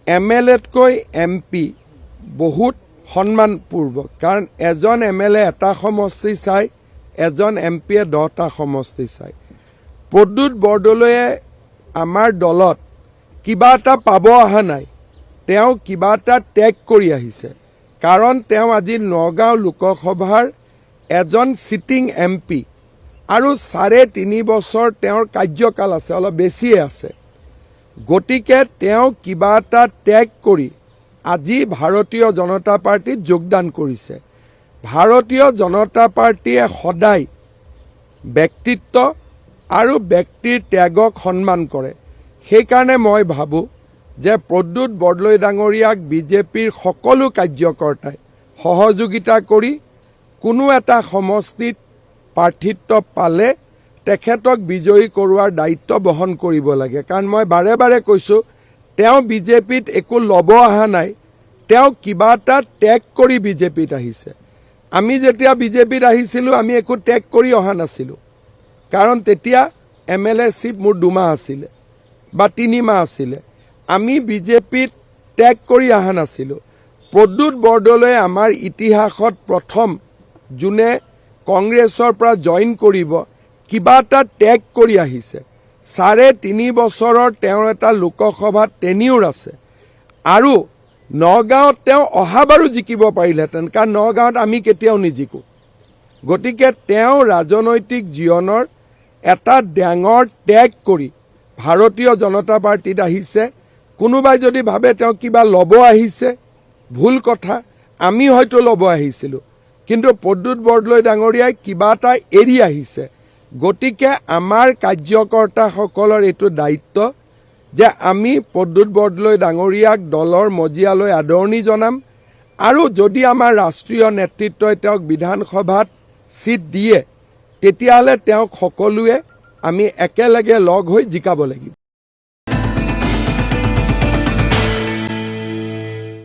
MLA-তকৈ MP বহুত সন্মানপূৰ্বক, কাৰণ এজন MLA এটা সমষ্টি চাই, এজন MP-য়ে 10টা সমষ্টি চাই। প্ৰদ্যুৎ বৰদলৈয়ে আমাৰ দলত কিবা এটা পাব অহা নাই, তেওঁ কিবা এটা ত্যাগ কৰি আহিছে। কাৰণ তেওঁ আজি নগাঁও লোকসভাৰ এজন চিটিং MP আৰু 3.5 বছৰ তেওঁৰ কাৰ্যকাল আছে, অলপ বেছিয়ে আছে। গতিকে তেওঁ কিবা এটা ত্যাগ কৰি আজি ভাৰতীয় জনতা পাৰ্টিত যোগদান কৰিছে। ভাৰতীয় জনতা পাৰ্টিয়ে সদায় ব্যক্তিত্ব আৰু ব্যক্তিৰ ত্যাগক সন্মান কৰে। সেইকাৰণে মই ভাবোঁ যে প্ৰদ্যুৎ বৰদলৈ ডাঙৰীয়াক বিজেপিৰ সকলো কাৰ্যকৰ্তাই সহযোগিতা কৰি কোনো এটা সমষ্টিত প্ৰাৰ্থিত্ব পালে তেখেতক বিজয়ী কৰোৱাৰ দায়িত্ব বহন কৰিব লাগে। কাৰণ মই বাৰে বাৰে কৈছোঁ, তেওঁ বিজেপিত একো ল'ব অহা নাই, তেওঁ কিবা এটা ত্যাগ কৰি বিজেপিত আহিছে। আমি যেতিয়া বিজেপিত আহিছিলোঁ, আমি একো ত্যাগ কৰি অহা নাছিলোঁ, কাৰণ তেতিয়া MLA-শ্বিপ মোৰ 2 মাহ আছিলে বা 3 মাহ আছিলে। আমি বিজেপিত ত্যাগ কৰি অহা নাছিলোঁ। প্ৰদ্যুৎ বৰদলৈ আমাৰ ইতিহাসত প্ৰথম যোনে কংগ্ৰেছৰ পৰা জইন কৰিব, কিবা এটা ত্যাগ কৰি আহিছে। 3.5 বছৰৰ তেওঁৰ এটা লোকসভাত টেনিউৰ আছে আৰু নগাঁৱত তেওঁ অহাবাৰো জিকিব পাৰিলেহেঁতেন, কাৰণ নগাঁৱত আমি কেতিয়াও নিজিকো। গতিকে তেওঁ ৰাজনৈতিক জীৱনৰ এটা ডাঙৰ ত্যাগ কৰি ভাৰতীয় জনতা পাৰ্টিত আহিছে। কোনোবাই যদি ভাবে তেওঁ কিবা ল'ব আহিছে, ভুল কথা। আমি হয়তো ল'ব আহিছিলোঁ, কিন্তু প্ৰদ্যুৎ বৰদলৈ ডাঙৰীয়াই কিবা এটা এৰি আহিছে। গতিকে আমাৰ কাৰ্যকৰ্তাসকলৰ এইটো দায়িত্ব যে আমি প্ৰদ্যুৎ বৰদলৈ ডাঙৰীয়াক দলৰ মজিয়ালৈ আদৰণি জনাম আৰু যদি আমাৰ ৰাষ্ট্ৰীয় নেতৃত্বই তেওঁক বিধানসভাত ছিট দিয়ে, তেতিয়াহ'লে তেওঁক সকলোৱে আমি একেলগে লগ হৈ জিকাব লাগিব।